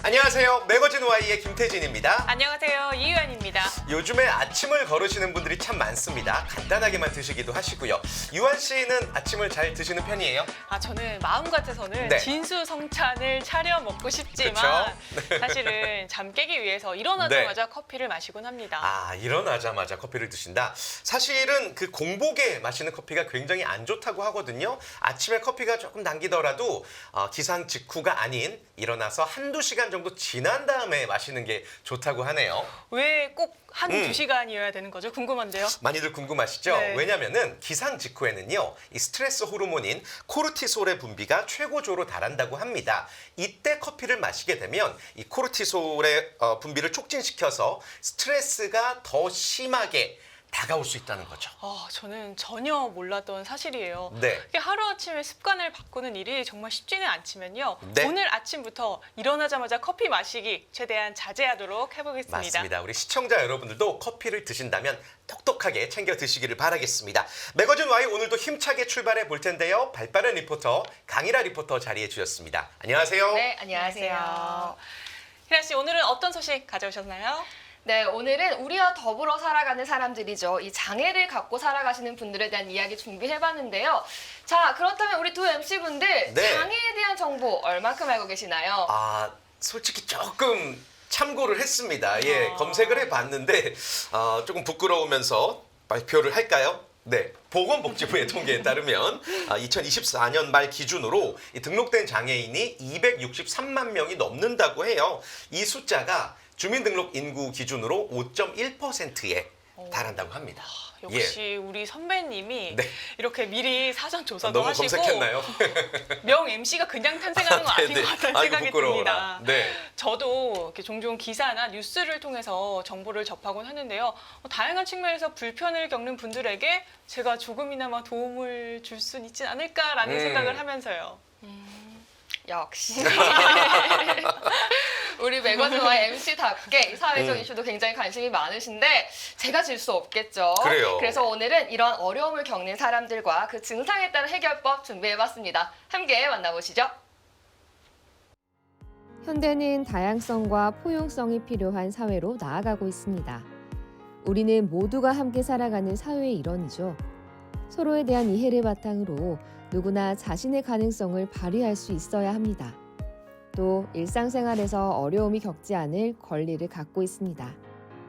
안녕하세요. 매거진 Y의 김태진입니다. 안녕하세요. 이유연입니다. 요즘에 아침을 거르시는 분들이 참 많습니다. 간단하게만 드시기도 하시고요. 유한 씨는 아침을 잘 드시는 편이에요? 저는 마음 같아서는 네. 진수성찬을 차려 먹고 싶지만 네. 사실은 잠 깨기 위해서 일어나자마자 커피를 마시곤 합니다. 일어나자마자 커피를 드신다. 사실은 그 공복에 마시는 커피가 굉장히 안 좋다고 하거든요. 아침에 커피가 조금 당기더라도 기상 직후가 아닌 일어나서 한두 시간 정도 지난 다음에 마시는 게 좋다고 하네요. 왜 꼭 한두 시간이어야 되는 거죠? 궁금한데요. 많이들 궁금하시죠? 네. 왜냐면은 기상 직후에는요, 이 스트레스 호르몬인 코르티솔의 분비가 최고조로 달한다고 합니다. 이때 커피를 마시게 되면 이 코르티솔의 분비를 촉진시켜서 스트레스가 더 심하게 다가올 수 있다는 거죠. 저는 전혀 몰랐던 사실이에요. 네. 이게 하루아침에 습관을 바꾸는 일이 정말 쉽지는 않지만요. 네. 오늘 아침부터 일어나자마자 커피 마시기 최대한 자제하도록 해보겠습니다. 맞습니다. 우리 시청자 여러분들도 커피를 드신다면 똑똑하게 챙겨 드시기를 바라겠습니다. 매거진 Y 오늘도 힘차게 출발해 볼 텐데요. 발빠른 리포터 강일아 리포터 자리해 주셨습니다. 안녕하세요. 네, 안녕하세요. 희라 씨, 오늘은 어떤 소식 가져오셨나요? 네, 오늘은 우리와 더불어 살아가는 사람들이죠. 이 장애를 갖고 살아가시는 분들에 대한 이야기 준비해봤는데요. 자, 그렇다면 우리 두 MC분들 네. 장애에 대한 정보 얼만큼 알고 계시나요? 솔직히 조금 참고를 했습니다. 예, 검색을 해봤는데 조금 부끄러우면서 발표를 할까요? 네, 보건복지부의 통계에 따르면 2024년 말 기준으로 이 등록된 장애인이 263만 명이 넘는다고 해요. 이 숫자가 주민등록 인구 기준으로 5.1%에 달한다고 합니다. 역시 우리 선배님이 네. 이렇게 미리 사전 조사도 너무 하시고 검색했나요? 명 MC가 그냥 탄생하는 거 아닌 네, 것 같다는 아이고, 생각이 부끄러워라. 듭니다. 네. 저도 이렇게 종종 기사나 뉴스를 통해서 정보를 접하곤 하는데요. 다양한 측면에서 불편을 겪는 분들에게 제가 조금이나마 도움을 줄 수 있지 않을까라는 생각을 하면서요. 역시. 우리 매거진와의 MC답게 사회적 이슈도 굉장히 관심이 많으신데 제가 질 수 없겠죠. 그래요. 그래서 오늘은 이런 어려움을 겪는 사람들과 그 증상에 따른 해결법 준비해봤습니다. 함께 만나보시죠. 현대는 다양성과 포용성이 필요한 사회로 나아가고 있습니다. 우리는 모두가 함께 살아가는 사회의 일원이죠. 서로에 대한 이해를 바탕으로 누구나 자신의 가능성을 발휘할 수 있어야 합니다. 또 일상생활에서 어려움이 겪지 않을 권리를 갖고 있습니다.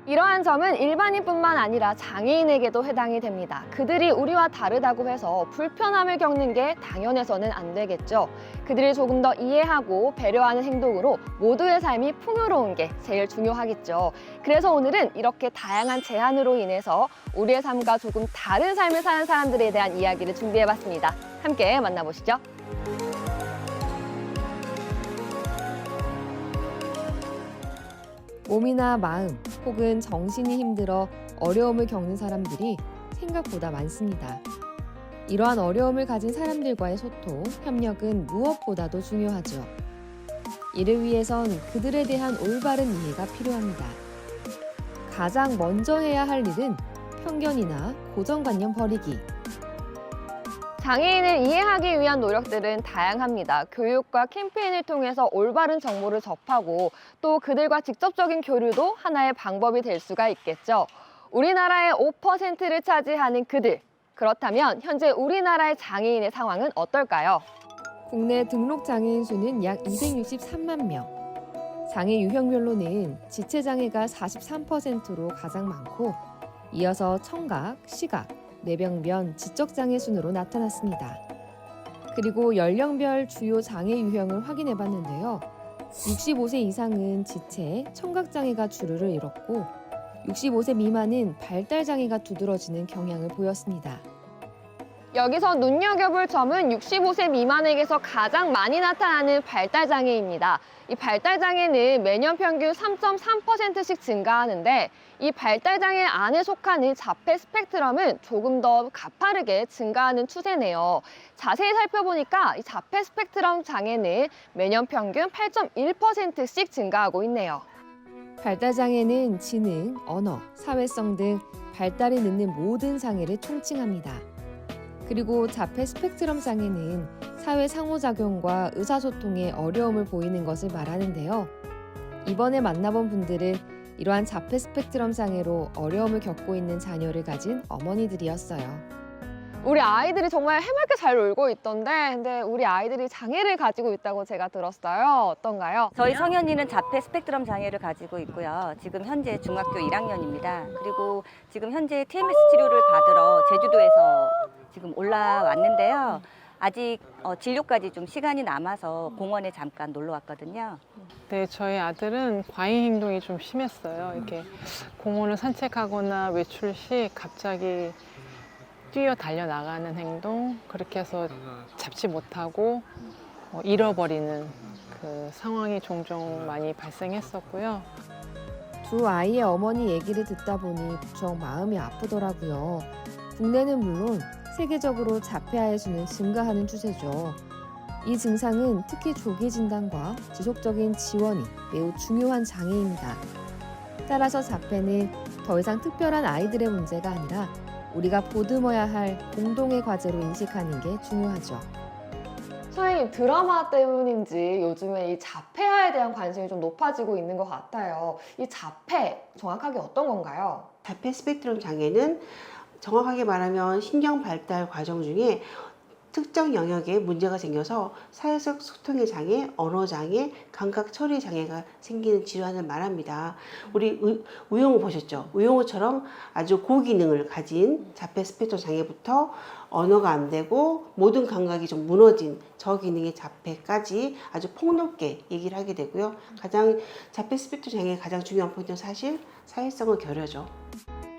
이러한 점은 일반인뿐만 아니라 장애인에게도 해당이 됩니다. 그들이 우리와 다르다고 해서 불편함을 겪는 게 당연해서는 안 되겠죠. 그들을 조금 더 이해하고 배려하는 행동으로 모두의 삶이 풍요로운 게 제일 중요하겠죠. 그래서 오늘은 이렇게 다양한 제한으로 인해서 우리의 삶과 조금 다른 삶을 사는 사람들에 대한 이야기를 준비해봤습니다. 함께 만나보시죠. 몸이나 마음 혹은 정신이 힘들어 어려움을 겪는 사람들이 생각보다 많습니다. 이러한 어려움을 가진 사람들과의 소통, 협력은 무엇보다도 중요하죠. 이를 위해선 그들에 대한 올바른 이해가 필요합니다. 가장 먼저 해야 할 일은 편견이나 고정관념 버리기. 장애인을 이해하기 위한 노력들은 다양합니다. 교육과 캠페인을 통해서 올바른 정보를 접하고 또 그들과 직접적인 교류도 하나의 방법이 될 수가 있겠죠. 우리나라의 5%를 차지하는 그들. 그렇다면 현재 우리나라의 장애인의 상황은 어떨까요? 국내 등록 장애인 수는 약 263만 명. 장애 유형별로는 지체장애가 43%로 가장 많고 이어서 청각, 시각, 뇌병변, 지적장애 순으로 나타났습니다. 그리고 연령별 주요 장애 유형을 확인해 봤는데요. 65세 이상은 지체, 청각장애가 주류를 이뤘고 65세 미만은 발달장애가 두드러지는 경향을 보였습니다. 여기서 눈여겨볼 점은 65세 미만에게서 가장 많이 나타나는 발달장애입니다. 이 발달장애는 매년 평균 3.3%씩 증가하는데 이 발달장애 안에 속하는 자폐 스펙트럼은 조금 더 가파르게 증가하는 추세네요. 자세히 살펴보니까 이 자폐 스펙트럼 장애는 매년 평균 8.1%씩 증가하고 있네요. 발달장애는 지능, 언어, 사회성 등 발달이 늦는 모든 장애를 총칭합니다. 그리고 자폐 스펙트럼 장애는 사회 상호작용과 의사소통에 어려움을 보이는 것을 말하는데요. 이번에 만나본 분들은 이러한 자폐 스펙트럼 장애로 어려움을 겪고 있는 자녀를 가진 어머니들이었어요. 우리 아이들이 정말 해맑게 잘 놀고 있던데, 근데 우리 아이들이 장애를 가지고 있다고 제가 들었어요. 어떤가요? 저희 성현이는 자폐 스펙트럼 장애를 가지고 있고요. 지금 현재 중학교 1학년입니다. 그리고 지금 현재 TMS 치료를 받으러 제주도에서 지금 올라왔는데요. 아직 진료까지 좀 시간이 남아서 공원에 잠깐 놀러 왔거든요. 네, 저희 아들은 과잉 행동이 좀 심했어요. 이렇게 공원을 산책하거나 외출 시 갑자기 뛰어 달려 나가는 행동, 그렇게 해서 잡지 못하고 잃어버리는 그 상황이 종종 많이 발생했었고요. 두 아이의 어머니 얘기를 듣다 보니 무척 마음이 아프더라고요. 국내는 물론 세계적으로 자폐아의 수는 증가하는 추세죠. 이 증상은 특히 조기 진단과 지속적인 지원이 매우 중요한 장애입니다. 따라서 자폐는 더 이상 특별한 아이들의 문제가 아니라 우리가 보듬어야 할 공동의 과제로 인식하는 게 중요하죠. 선생님, 드라마 때문인지 요즘에 이 자폐아에 대한 관심이 좀 높아지고 있는 것 같아요. 이 자폐, 정확하게 어떤 건가요? 자폐 스펙트럼 장애는 정확하게 말하면 신경 발달 과정 중에 특정 영역에 문제가 생겨서 사회적 소통의 장애, 언어 장애, 감각 처리 장애가 생기는 질환을 말합니다. 우리 우영우 보셨죠? 우영우처럼 아주 고기능을 가진 자폐 스펙트럼 장애부터 언어가 안 되고 모든 감각이 좀 무너진 저기능의 자폐까지 아주 폭넓게 얘기를 하게 되고요. 가장 자폐 스펙트럼 장애의 가장 중요한 포인트는 사실 사회성을 결여죠.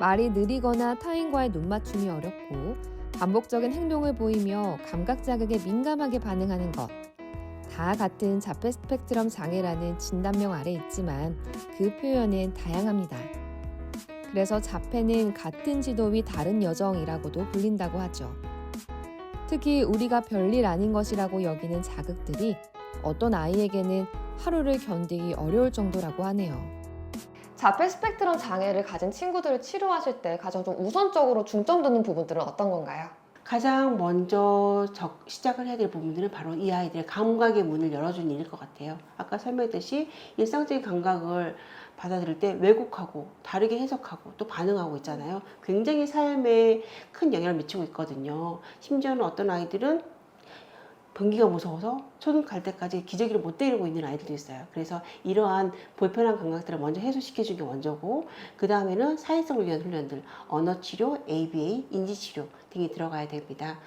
말이 느리거나 타인과의 눈맞춤이 어렵고 반복적인 행동을 보이며 감각 자극에 민감하게 반응하는 것. 다 같은 자폐 스펙트럼 장애라는 진단명 아래 있지만 그 표현은 다양합니다. 그래서 자폐는 같은 지도 위 다른 여정이라고도 불린다고 하죠. 특히 우리가 별일 아닌 것이라고 여기는 자극들이 어떤 아이에게는 하루를 견디기 어려울 정도라고 하네요. 자폐 스펙트럼 장애를 가진 친구들을 치료하실 때 가장 좀 우선적으로 중점 두는 부분들은 어떤 건가요? 가장 먼저 시작을 해야 될 부분들은 바로 이 아이들의 감각의 문을 열어주는 일일 것 같아요. 아까 설명했듯이 일상적인 감각을 받아들일 때 왜곡하고 다르게 해석하고 또 반응하고 있잖아요. 굉장히 삶에 큰 영향을 미치고 있거든요. 심지어는 어떤 아이들은 변기가 무서워서 초등 갈 때까지 기저귀를 못 때리고 있는 아이들도 있어요. 그래서 이러한 불편한 감각들을 먼저 해소시켜주는 게 먼저고, 그 다음에는 사회성을 위한 훈련들, 언어치료, ABA, 인지치료 등이 들어가야 됩니다.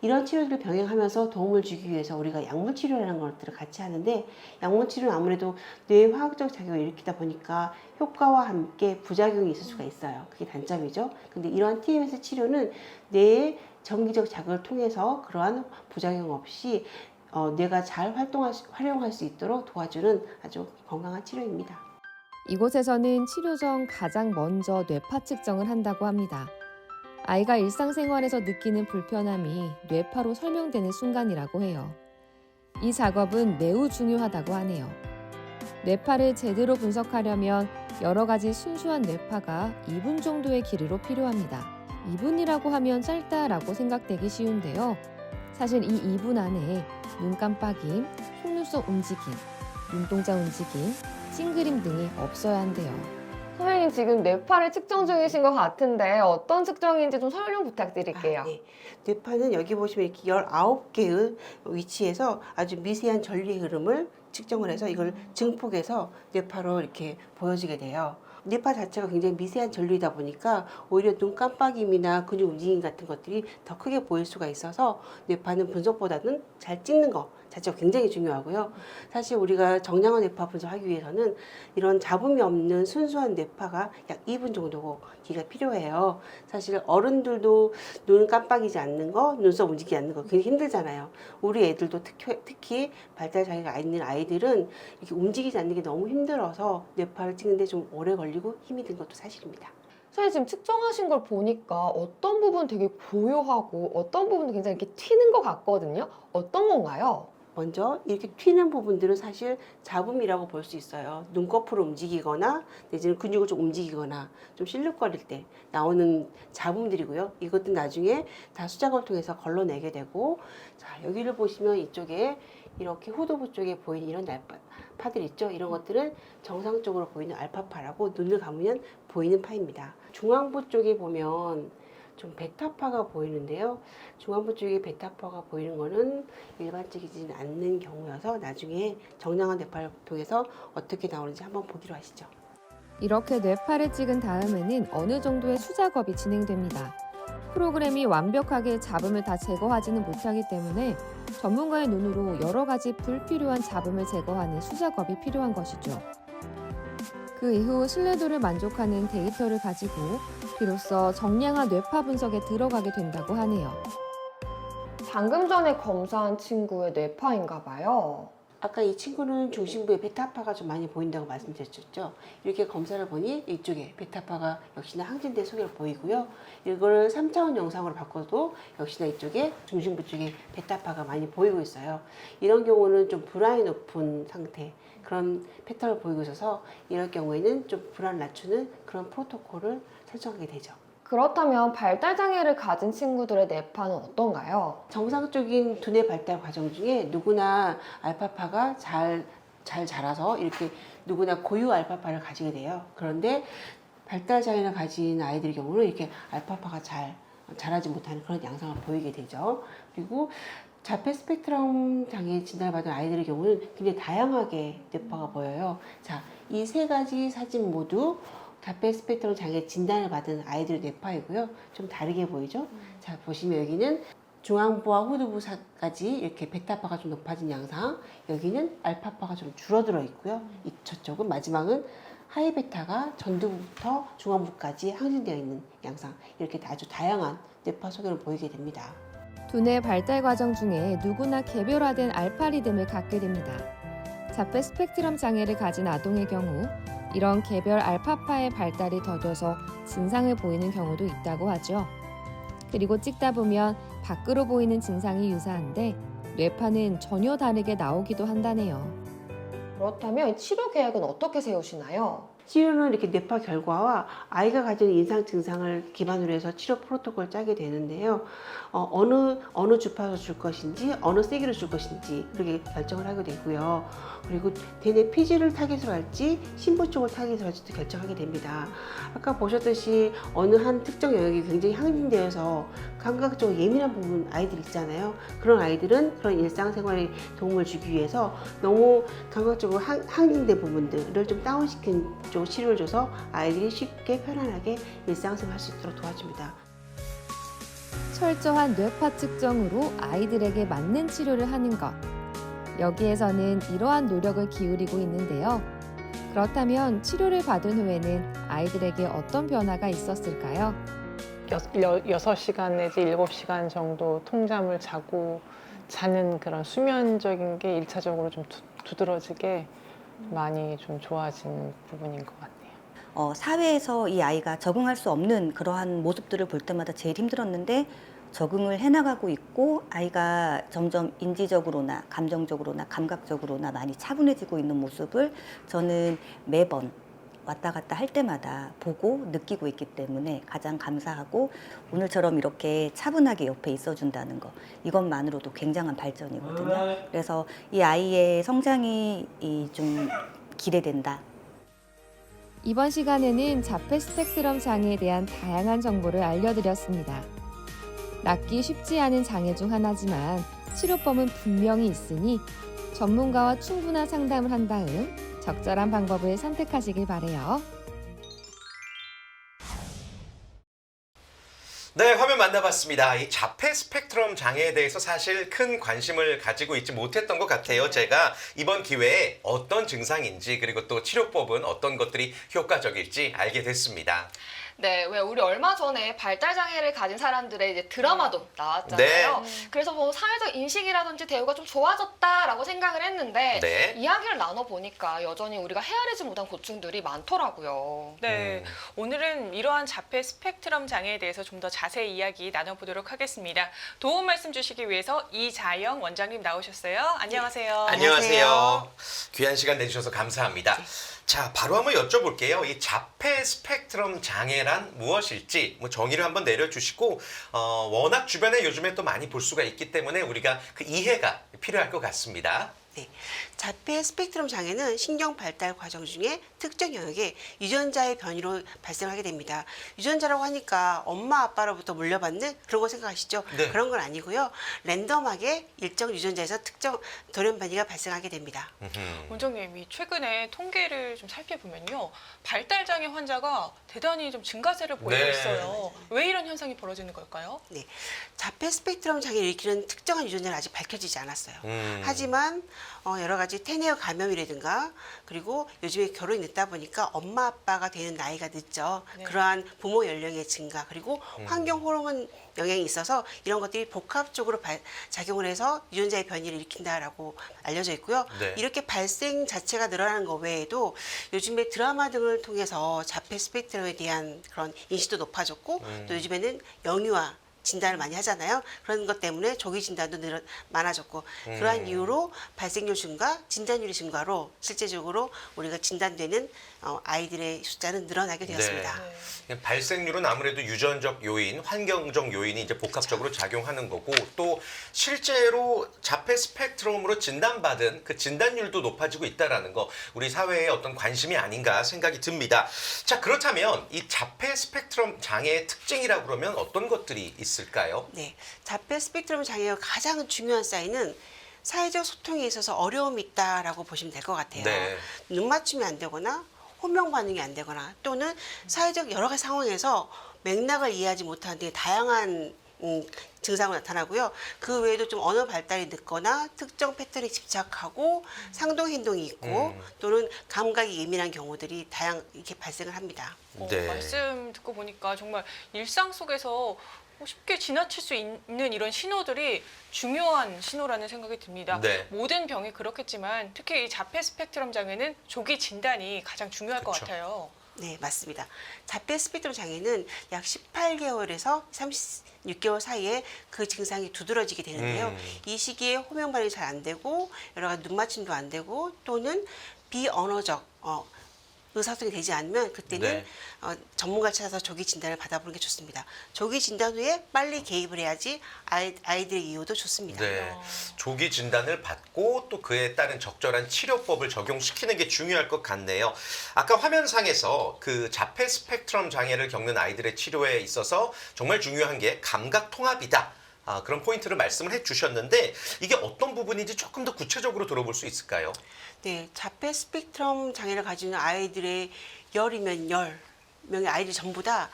이런 치료들을 병행하면서 도움을 주기 위해서 우리가 약물치료라는 것들을 같이 하는데, 약물치료는 아무래도 뇌의 화학적 작용을 일으키다 보니까 효과와 함께 부작용이 있을 수가 있어요. 그게 단점이죠. 근데 이러한 TMS 치료는 뇌의 정기적 자극을 통해서 그러한 부작용 없이 뇌가 잘 활용할 수 있도록 도와주는 아주 건강한 치료입니다. 이곳에서는 치료 전 가장 먼저 뇌파 측정을 한다고 합니다. 아이가 일상생활에서 느끼는 불편함이 뇌파로 설명되는 순간이라고 해요. 이 작업은 매우 중요하다고 하네요. 뇌파를 제대로 분석하려면 여러 가지 순수한 뇌파가 2분 정도의 길이로 필요합니다. 2분이라고 하면 짧다라고 생각되기 쉬운데요. 사실 이 2분 안에 눈 깜빡임, 속눈썹 움직임, 눈동자 움직임, 찡그림 등이 없어야 한대요. 선생님, 지금 뇌파를 측정 중이신 것 같은데 어떤 측정인지 좀 설명 부탁드릴게요. 네. 뇌파는 여기 보시면 이렇게 19개의 위치에서 아주 미세한 전류의 흐름을 측정을 해서 이걸 증폭해서 뇌파로 이렇게 보여지게 돼요. 뇌파 자체가 굉장히 미세한 전류이다 보니까 오히려 눈 깜빡임이나 근육 움직임 같은 것들이 더 크게 보일 수가 있어서 뇌파는 분석보다는 잘 찍는 거 자체가 굉장히 중요하고요. 사실 우리가 정량한 뇌파 분석하기 위해서는 이런 잡음이 없는 순수한 뇌파가 약 2분 정도 기가 필요해요. 사실 어른들도 눈 깜빡이지 않는 거, 눈썹 움직이지 않는 거 굉장히 힘들잖아요. 우리 애들도 특히 발달 장애가 있는 아이들은 이렇게 움직이지 않는 게 너무 힘들어서 뇌파를 찍는데 좀 오래 걸리고 힘이 든 것도 사실입니다. 선생님, 지금 측정하신 걸 보니까 어떤 부분은 되게 고요하고 어떤 부분은 굉장히 이렇게 튀는 것 같거든요. 어떤 건가요? 먼저 이렇게 튀는 부분들은 사실 잡음이라고 볼 수 있어요. 눈꺼풀을 움직이거나 내지는 근육을 좀 움직이거나 좀 실룩거릴 때 나오는 잡음들이고요. 이것도 나중에 다 수작업을 통해서 걸러내게 되고, 자, 여기를 보시면 이쪽에 이렇게 후두부 쪽에 보이는 이런 파들 있죠. 이런 것들은 정상적으로 보이는 알파파라고 눈을 감으면 보이는 파입니다. 중앙부 쪽에 보면 좀 베타파가 보이는데요. 중앙부 쪽에 베타파가 보이는 거는 일반적이지 않는 경우여서 나중에 정량한 뇌파를 통해서 어떻게 나오는지 한번 보기로 하시죠. 이렇게 뇌파를 찍은 다음에는 어느 정도의 수작업이 진행됩니다. 프로그램이 완벽하게 잡음을 다 제거하지는 못하기 때문에 전문가의 눈으로 여러 가지 불필요한 잡음을 제거하는 수작업이 필요한 것이죠. 그 이후 신뢰도를 만족하는 데이터를 가지고 비로소 정량한 뇌파 분석에 들어가게 된다고 하네요. 방금 전에 검사한 친구의 뇌파인가 봐요. 아까 이 친구는 중심부에 베타파가 좀 많이 보인다고 말씀드렸죠. 이렇게 검사를 보니 이쪽에 베타파가 역시나 항진대 소개를 보이고요. 이거를 3차원 영상으로 바꿔도 역시나 이쪽에 중심부 쪽에 베타파가 많이 보이고 있어요. 이런 경우는 좀 불안이 높은 상태, 그런 패턴을 보이고 있어서 이럴 경우에는 좀 불안을 낮추는 그런 프로토콜을 설정하게 되죠. 그렇다면 발달장애를 가진 친구들의 뇌파는 어떤가요? 정상적인 두뇌 발달 과정 중에 누구나 알파파가 잘 자라서 이렇게 누구나 고유 알파파를 가지게 돼요. 그런데 발달 장애를 가진 아이들의 경우는 이렇게 알파파가 잘 자라지 못하는 그런 양상을 보이게 되죠. 그리고 자폐 스펙트럼 장애 진단을 받은 아이들의 경우는 굉장히 다양하게 뇌파가 보여요. 자, 이 세 가지 사진 모두 자폐 스펙트럼 장애 진단을 받은 아이들의 뇌파이고요. 좀 다르게 보이죠? 자, 보시면 여기는 중앙부와 후두부까지 이렇게 베타파가 좀 높아진 양상, 여기는 알파파가 좀 줄어들어 있고요. 저쪽은 마지막은 하이베타가 전두부부터 중앙부까지 항진되어 있는 양상, 이렇게 아주 다양한 뇌파 소견을 보이게 됩니다. 두뇌 발달 과정 중에 누구나 개별화된 알파 리듬을 갖게 됩니다. 자폐 스펙트럼 장애를 가진 아동의 경우 이런 개별 알파파의 발달이 더뎌서 증상을 보이는 경우도 있다고 하죠. 그리고 찍다 보면 밖으로 보이는 증상이 유사한데 뇌파는 전혀 다르게 나오기도 한다네요. 그렇다면 치료 계획은 어떻게 세우시나요? 치료는 이렇게 뇌파 결과와 아이가 가지는 인상 증상을 기반으로 해서 치료 프로토콜을 짜게 되는데요. 어느 주파수 줄 것인지, 어느 세기로 줄 것인지 그렇게 결정을 하게 되고요. 그리고 대뇌 피지를 타깃으로 할지, 심부 쪽을 타깃으로 할지도 결정하게 됩니다. 아까 보셨듯이 어느 한 특정 영역이 굉장히 항진되어서 감각적으로 예민한 부분 아이들 있잖아요. 그런 아이들은 그런 일상생활에 도움을 주기 위해서 너무 감각적으로 항진된 부분들을 좀 다운시킨 쪽 치료를 줘서 아이들이 쉽게 편안하게 일상생활 할 수 있도록 도와줍니다. 철저한 뇌파 측정으로 아이들에게 맞는 치료를 하는 것. 여기에서는 이러한 노력을 기울이고 있는데요. 그렇다면 치료를 받은 후에는 아이들에게 어떤 변화가 있었을까요? 6시간 내지 7시간 정도 통잠을 자는 그런 수면적인 게 1차적으로 좀 두드러지게 많이 좀 좋아진 부분인 것 같네요. 사회에서 이 아이가 적응할 수 없는 그러한 모습들을 볼 때마다 제일 힘들었는데 적응을 해나가고 있고 아이가 점점 인지적으로나 감정적으로나 감각적으로나 많이 차분해지고 있는 모습을 저는 매번 왔다 갔다 할 때마다 보고 느끼고 있기 때문에 가장 감사하고 오늘처럼 이렇게 차분하게 옆에 있어준다는 거 이것만으로도 굉장한 발전이거든요. 그래서 이 아이의 성장이 좀 기대된다. 이번 시간에는 자폐 스펙트럼 장애에 대한 다양한 정보를 알려드렸습니다. 낫기 쉽지 않은 장애 중 하나지만 치료법은 분명히 있으니 전문가와 충분한 상담을 한 다음 적절한 방법을 선택하시길 바라요. 네, 화면 만나봤습니다. 이 자폐 스펙트럼 장애에 대해서 사실 큰 관심을 가지고 있지 못했던 것 같아요. 제가 이번 기회에 어떤 증상인지 그리고 또 치료법은 어떤 것들이 효과적일지 알게 됐습니다. 네, 왜 우리 얼마 전에 발달 장애를 가진 사람들의 이제 드라마도 나왔잖아요. 그래서 뭐 사회적 인식이라든지 대우가 좀 좋아졌다라고 생각을 했는데 네. 이야기를 나눠 보니까 여전히 우리가 헤아리지 못한 고충들이 많더라고요. 네, 오늘은 이러한 자폐 스펙트럼 장애에 대해서 좀 더 자세히 이야기 나눠보도록 하겠습니다. 도움 말씀 주시기 위해서 이자영 원장님 나오셨어요. 안녕하세요. 안녕하세요. 귀한 시간 내주셔서 감사합니다. 자, 바로 한번 여쭤볼게요. 이 자폐 스펙트럼 장애란 무엇일지 정의를 한번 내려주시고 워낙 주변에 요즘에 또 많이 볼 수가 있기 때문에 우리가 그 이해가 필요할 것 같습니다. 네. 자폐 스펙트럼 장애는 신경 발달 과정 중에 특정 영역에 유전자의 변이로 발생하게 됩니다. 유전자라고 하니까 엄마 아빠로부터 물려받는 그런 거 생각하시죠? 네. 그런 건 아니고요. 랜덤하게 일정 유전자에서 특정 돌연 변이가 발생하게 됩니다. 원장님, 이 최근에 통계를 좀 살펴보면요, 발달 장애 환자가 대단히 좀 증가세를 보이고 네. 있어요. 왜 이런 현상이 벌어지는 걸까요? 네. 자폐 스펙트럼 장애를 일으키는 특정한 유전자는 아직 밝혀지지 않았어요. 하지만 여러 가지 태내어 감염이라든가 그리고 요즘에 결혼이 늦다 보니까 엄마 아빠가 되는 나이가 늦죠. 네. 그러한 부모 연령의 증가 그리고 환경 호르몬 영향이 있어서 이런 것들이 복합적으로 작용을 해서 유전자의 변이를 일으킨다라고 알려져 있고요. 네. 이렇게 발생 자체가 늘어나는 것 외에도 요즘에 드라마 등을 통해서 자폐 스펙트럼에 대한 그런 인식도 높아졌고 또 요즘에는 영유아 진단을 많이 하잖아요. 그런 것 때문에 조기 진단도 많아졌고 그러한 이유로 발생률 증가, 진단율의 증가로 실제적으로 우리가 진단되는 아이들의 숫자는 늘어나게 되었습니다. 네. 발생률은 아무래도 유전적 요인, 환경적 요인이 이제 복합적으로 작용하는 거고 또 실제로 자폐 스펙트럼으로 진단받은 그 진단율도 높아지고 있다라는 거 우리 사회의 어떤 관심이 아닌가 생각이 듭니다. 자, 그렇다면 이 자폐 스펙트럼 장애의 특징이라고 그러면 어떤 것들이 있을까요? 네, 자폐 스펙트럼 장애의 가장 중요한 사인은 사회적 소통에 있어서 어려움이 있다라고 보시면 될 것 같아요. 네. 눈 맞춤이 안 되거나 호명 반응이 안 되거나 또는 사회적 여러 가지 상황에서 맥락을 이해하지 못하는 등 다양한 증상으로 나타나고요. 그 외에도 좀 언어 발달이 늦거나 특정 패턴에 집착하고 상동 행동이 있고 또는 감각이 예민한 경우들이 이렇게 발생을 합니다. 네. 말씀 듣고 보니까 정말 일상 속에서 쉽게 지나칠 수 있는 이런 신호들이 중요한 신호라는 생각이 듭니다. 네. 모든 병이 그렇겠지만 특히 이 자폐 스펙트럼 장애는 조기 진단이 가장 중요할 것 그쵸. 같아요. 네, 맞습니다. 자폐 스펙트럼 장애는 약 18개월에서 36개월 사이에 그 증상이 두드러지게 되는데요. 이 시기에 호명 반응이 잘 안 되고 여러 가지 눈 맞춤도 안 되고 또는 비언어적 의사소통이 되지 않으면 그때는 네. 전문가를 찾아서 조기 진단을 받아보는 게 좋습니다. 조기 진단 후에 빨리 개입을 해야지 아이들의 이유도 좋습니다. 네. 조기 진단을 받고 또 그에 따른 적절한 치료법을 적용시키는 게 중요할 것 같네요. 아까 화면상에서 그 자폐 스펙트럼 장애를 겪는 아이들의 치료에 있어서 정말 중요한 게 감각 통합이다. 그런 포인트를 말씀을 해주셨는데 이게 어떤 부분인지 조금 더 구체적으로 들어볼 수 있을까요? 네, 자폐 스펙트럼 장애를 가지는 아이들의 10이면 10명의 아이들 전부 다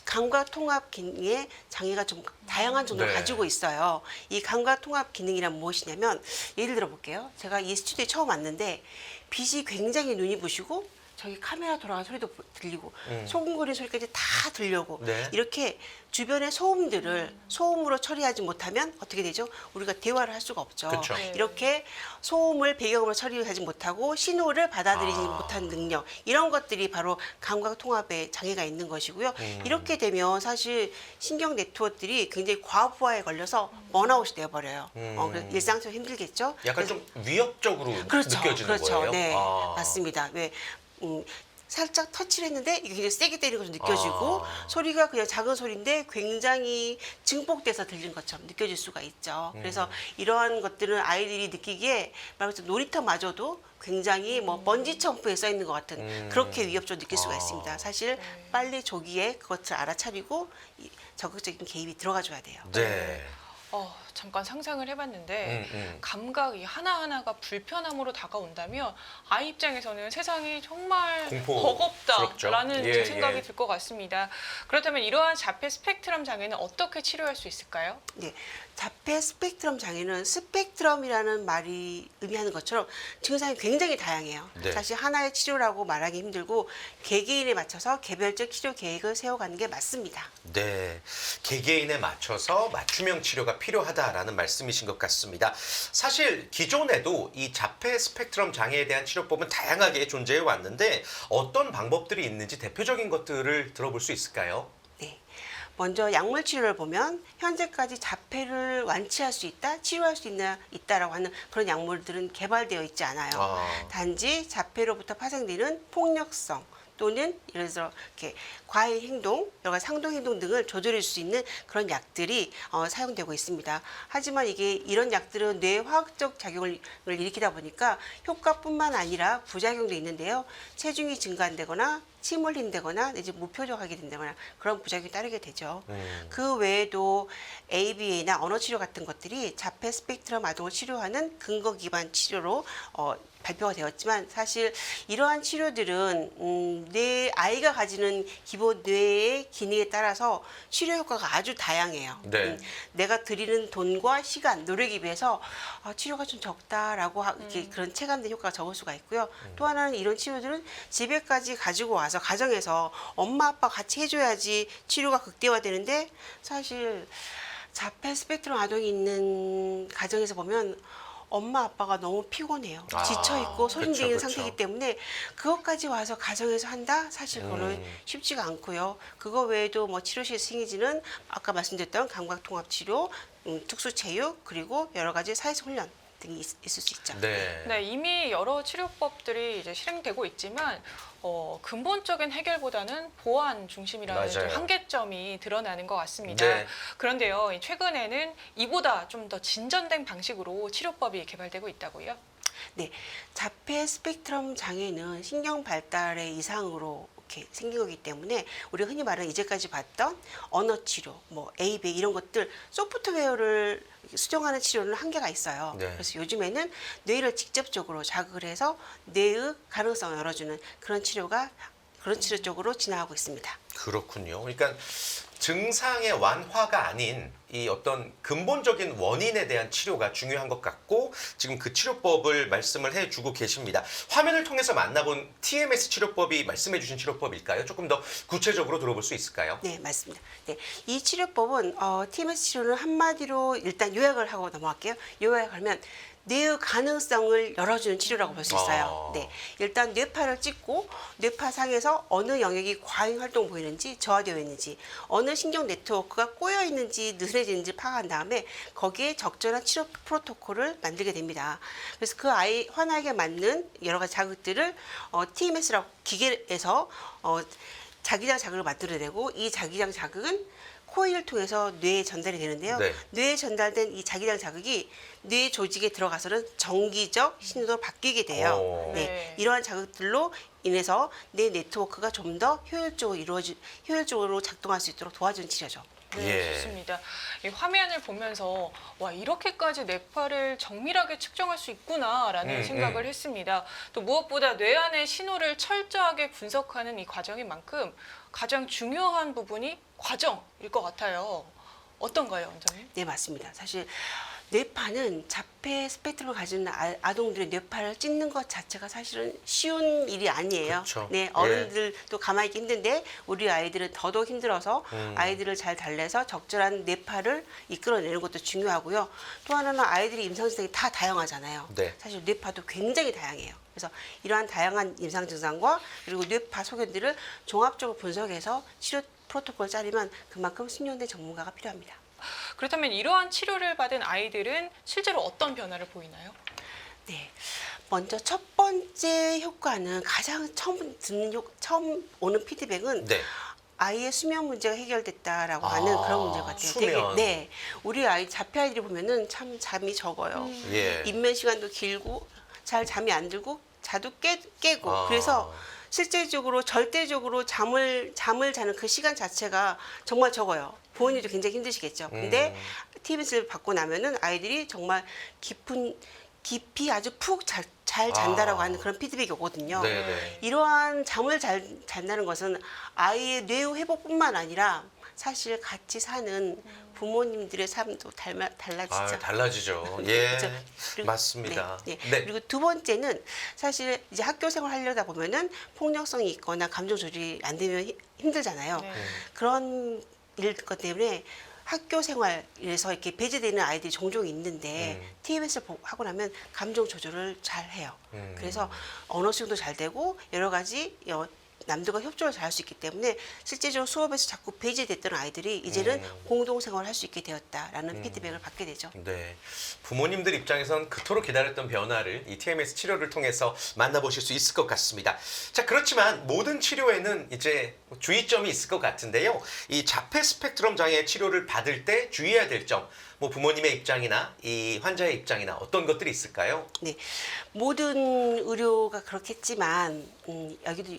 감각 통합 기능에 장애가 좀 다양한 정도를 네. 가지고 있어요. 이 감각 통합 기능이란 무엇이냐면 예를 들어 볼게요. 제가 이 스튜디오에 처음 왔는데 빛이 굉장히 눈이 부시고 저기 카메라 돌아가는 소리도 들리고 소금거리는 소리까지 다 들려고 네. 이렇게 주변의 소음들을 소음으로 처리하지 못하면 어떻게 되죠? 우리가 대화를 할 수가 없죠. 그쵸. 네. 이렇게 소음을 배경으로 처리하지 못하고 신호를 받아들이지 못하는 능력 이런 것들이 바로 감각 통합에 장애가 있는 것이고요. 이렇게 되면 사실 신경 네트워크들이 굉장히 과부하에 걸려서 번아웃이 되어버려요. 그래서 일상적으로 힘들겠죠. 약간 좀 위협적으로 그렇죠. 느껴지는 그렇죠. 거예요? 네, 맞습니다. 왜 살짝 터치를 했는데 이게 굉장히 세게 때리는 것처럼 느껴지고 소리가 그냥 작은 소리인데 굉장히 증폭돼서 들리는 것처럼 느껴질 수가 있죠. 그래서 이러한 것들은 아이들이 느끼기에 말 그대로 놀이터마저도 굉장히 뭐 번지 점프에 써 있는 것 같은 그렇게 위협적으로 느낄 수가 있습니다. 사실 빨리 조기에 그것을 알아차리고 적극적인 개입이 들어가줘야 돼요. 네. 잠깐 상상을 해봤는데 감각이 하나하나가 불편함으로 다가온다면 아이 입장에서는 세상이 정말 공포스럽죠. 버겁다라는 예, 생각이 예. 들 것 같습니다. 그렇다면 이러한 자폐 스펙트럼 장애는 어떻게 치료할 수 있을까요? 네, 자폐 스펙트럼 장애는 스펙트럼이라는 말이 의미하는 것처럼 증상이 굉장히 다양해요. 네. 사실 하나의 치료라고 말하기 힘들고 개개인에 맞춰서 개별적 치료 계획을 세워가는 게 맞습니다. 네, 개개인에 맞춰서 맞춤형 치료가 필요하다라는 말씀이신 것 같습니다. 사실 기존에도 이 자폐 스펙트럼 장애에 대한 치료법은 다양하게 존재해 왔는데 어떤 방법들이 있는지 대표적인 것들을 들어볼 수 있을까요? 네. 먼저 약물 치료를 보면 현재까지 자폐를 완치할 수 있다, 치료할 수 있다라고 하는 그런 약물들은 개발되어 있지 않아요. 단지 자폐로부터 파생되는 폭력성 또는 예를 들어 이렇게 과잉 행동, 여러 가지 상동 행동 등을 조절할 수 있는 그런 약들이 사용되고 있습니다. 하지만 이런 약들은 뇌 화학적 작용을 일으키다 보니까 효과뿐만 아니라 부작용도 있는데요. 체중이 증가한다거나 침 흘린다거나 내지 무표정하게 된다거나 그런 부작용이 따르게 되죠. 그 외에도 ABA나 언어 치료 같은 것들이 자폐 스펙트럼 아동을 치료하는 근거 기반 치료로 발표가 되었지만 사실 이러한 치료들은 내 아이가 가지는 기본 뇌의 기능에 따라서 치료 효과가 아주 다양해요. 네. 내가 들이는 돈과 시간, 노력에 비해서 치료가 좀 적다라고 이렇게 그런 체감된 효과가 적을 수가 있고요. 또 하나는 이런 치료들은 집에까지 가지고 와서 가정에서 엄마 아빠 같이 해줘야지 치료가 극대화되는데 사실 자폐 스펙트럼 아동이 있는 가정에서 보면 엄마 아빠가 너무 피곤해요. 지쳐있고 소진되어 있는 그쵸. 상태이기 때문에 그것까지 와서 가정에서 한다? 사실 그거는 쉽지가 않고요. 그거 외에도 뭐 치료실 승인지는 아까 말씀드렸던 감각통합치료, 특수체육, 그리고 여러 가지 사회적 훈련 등이 있을 수 있죠. 네. 네, 이미 여러 치료법들이 이제 실행되고 있지만 근본적인 해결보다는 보완 중심이라는 좀 맞아요. 한계점이 드러나는 것 같습니다. 네. 그런데요, 최근에는 이보다 좀 더 진전된 방식으로 치료법이 개발되고 있다고요? 네, 자폐 스펙트럼 장애는 신경 발달의 이상으로 이렇게 생긴 거기 때문에 우리가 흔히 말하는 이제까지 봤던 언어 치료, 뭐 ABA 이런 것들 소프트웨어를 수정하는 치료는 한계가 있어요. 네. 그래서 요즘에는 뇌를 직접적으로 자극을 해서 뇌의 가능성을 열어주는 그런 치료 쪽으로 진화하고 있습니다. 그렇군요. 그러니까 증상의 완화가 아닌 이 어떤 근본적인 원인에 대한 치료가 중요한 것 같고 지금 그 치료법을 말씀을 해주고 계십니다. 화면을 통해서 만나본 TMS 치료법이 말씀해주신 치료법일까요? 조금 더 구체적으로 들어볼 수 있을까요? 네, 맞습니다. 네, 이 치료법은 TMS 치료는 한마디로 일단 요약을 하고 넘어갈게요. 요약을 하면 뇌의 가능성을 열어주는 치료라고 볼 수 있어요. 네, 일단 뇌파를 찍고 뇌파상에서 어느 영역이 과잉 활동 보이는지 저하되어 있는지 어느 신경 네트워크가 꼬여 있는지 느슨해지는지 파악한 다음에 거기에 적절한 치료 프로토콜을 만들게 됩니다. 그래서 그 아이 환아에게 맞는 여러 가지 자극들을 TMS라고 기계에서 자기장 자극을 만들어내고 이 자기장 자극은 코일을 통해서 뇌에 전달이 되는데요. 네. 뇌에 전달된 이 자기장 자극이 뇌 조직에 들어가서는 정기적 신호로 바뀌게 돼요. 오. 네. 네. 이러한 자극들로 인해서 뇌 네트워크가 좀 더 효율적으로 작동할 수 있도록 도와주는 치료죠. 네, 예. 좋습니다. 이 화면을 보면서 와 이렇게까지 뇌파를 정밀하게 측정할 수 있구나라는 생각을 했습니다. 또 무엇보다 뇌 안의 신호를 철저하게 분석하는 이 과정인 만큼 가장 중요한 부분이 과정일 것 같아요. 어떤가요, 원장님? 네, 맞습니다. 사실 뇌파는 자폐 스펙트럼을 가진 아동들의 뇌파를 찍는 것 자체가 사실은 쉬운 일이 아니에요. 그쵸. 네, 어른들도 가만히 있기 힘든데 우리 아이들은 더더욱 힘들어서 아이들을 잘 달래서 적절한 뇌파를 이끌어내는 것도 중요하고요. 또 하나는 아이들의 임상 증상이 다 다양하잖아요. 네. 사실 뇌파도 굉장히 다양해요. 그래서 이러한 다양한 임상 증상과 그리고 뇌파 소견들을 종합적으로 분석해서 치료 프로토콜을 짜려면 그만큼 숙련된 전문가가 필요합니다. 그렇다면 이러한 치료를 받은 아이들은 실제로 어떤 변화를 보이나요? 네. 먼저 첫 번째 효과는 가장 처음 오는 피드백은 네. 아이의 수면 문제가 해결됐다라고 하는 그런 문제 같아요. 수면. 네. 우리 자폐 아이들이 보면은 참 잠이 적어요. 예. 입면 시간도 길고 잘 잠이 안 들고 자도 깨고 그래서 실제적으로 절대적으로 잠을 자는 그 시간 자체가 정말 적어요. 부모님도 굉장히 힘드시겠죠. 근데 TMS를 받고 나면은 아이들이 정말 깊이 아주 푹 잘 잔다라고 하는 그런 피드백이 오거든요. 네네. 이러한 잠을 잘 잔다는 것은 아이의 뇌의 회복뿐만 아니라 사실 같이 사는 부모님들의 삶도 달라지죠. 달라지죠. 예. 그렇죠? 그리고- 맞습니다. 네, 네. 네. 그리고 두 번째는 사실 이제 학교 생활 하려다 보면은 폭력성이 있거나 감정 조절이 안 되면 힘들잖아요. 네. 그런 일 것 때문에 학교 생활에서 이렇게 배제되는 아이들이 종종 있는데 TMS를 하고 나면 감정 조절을 잘 해요. 그래서 언어 수용도 잘 되고 여러 가지 남들과 협조를 잘할 수 있기 때문에 실제적으로 수업에서 자꾸 배제됐던 아이들이 이제는 공동생활을 할 수 있게 되었다라는 피드백을 받게 되죠. 네. 부모님들 입장에선 그토록 기다렸던 변화를 이 TMS 치료를 통해서 만나보실 수 있을 것 같습니다. 자, 그렇지만 모든 치료에는 이제 주의점이 있을 것 같은데요. 이 자폐 스펙트럼 장애 치료를 받을 때 주의해야 될 점, 뭐 부모님의 입장이나 이 환자의 입장이나 어떤 것들이 있을까요? 네, 모든 의료가 그렇겠지만 여기도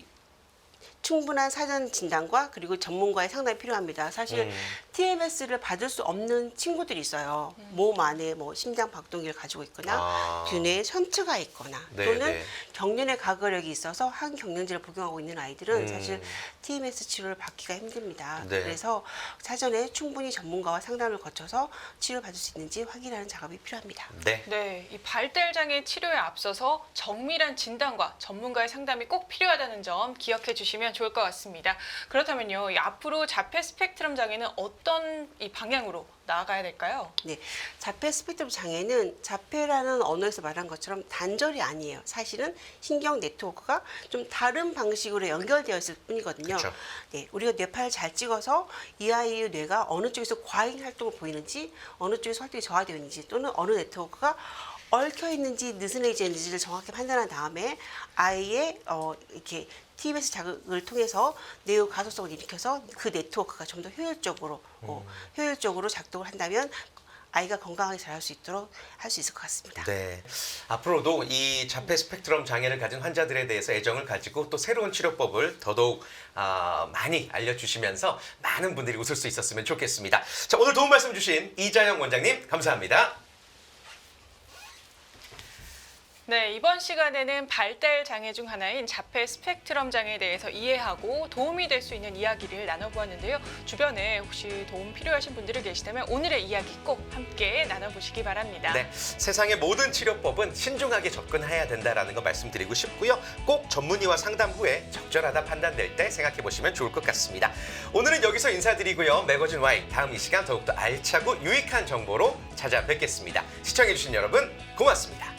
충분한 사전 진단과 그리고 전문가의 상담이 필요합니다. 사실 TMS를 받을 수 없는 친구들이 있어요. 몸 안에 뭐 심장 박동기를 가지고 있거나 두뇌에 션트가 있거나 네, 또는 네. 경련의 가거력이 있어서 항경련제를 복용하고 있는 아이들은 사실 TMS 치료를 받기가 힘듭니다. 네. 그래서 사전에 충분히 전문가와 상담을 거쳐서 치료를 받을 수 있는지 확인하는 작업이 필요합니다. 네. 네, 이 발달장애 치료에 앞서서 정밀한 진단과 전문가의 상담이 꼭 필요하다는 점 기억해 주시면 좋을 것 같습니다. 그렇다면요, 이 앞으로 자폐 스펙트럼 장애는 어떤 이 방향으로 나아가야 될까요? 네, 자폐 스펙트럼 장애는 자폐라는 언어에서 말한 것처럼 단절이 아니에요. 사실은 신경 네트워크가 좀 다른 방식으로 연결되어 있을 뿐이거든요. 그쵸. 네, 우리가 뇌파를 잘 찍어서 이 아이의 뇌가 어느 쪽에서 과잉 활동을 보이는지, 어느 쪽에서 활동이 저하되어 있는지, 또는 어느 네트워크가 얽혀 있는지 느슨해져 있는지를 정확히 판단한 다음에 아이의 이렇게 TMS 자극을 통해서 뇌의 가소성을 일으켜서 그 네트워크가 좀 더 효율적으로 작동을 한다면 아이가 건강하게 자랄 수 있도록 할 수 있을 것 같습니다. 네. 앞으로도 이 자폐 스펙트럼 장애를 가진 환자들에 대해서 애정을 가지고 또 새로운 치료법을 더더욱 많이 알려주시면서 많은 분들이 웃을 수 있었으면 좋겠습니다. 자, 오늘 도움 말씀 주신 이자영 원장님 감사합니다. 네, 이번 시간에는 발달 장애 중 하나인 자폐 스펙트럼 장애에 대해서 이해하고 도움이 될 수 있는 이야기를 나눠보았는데요. 주변에 혹시 도움 필요하신 분들이 계시다면 오늘의 이야기 꼭 함께 나눠보시기 바랍니다. 네, 세상의 모든 치료법은 신중하게 접근해야 된다는 거 말씀드리고 싶고요. 꼭 전문의와 상담 후에 적절하다 판단될 때 생각해 보시면 좋을 것 같습니다. 오늘은 여기서 인사드리고요. 매거진 Y 다음 이 시간 더욱더 알차고 유익한 정보로 찾아뵙겠습니다. 시청해 주신 여러분 고맙습니다.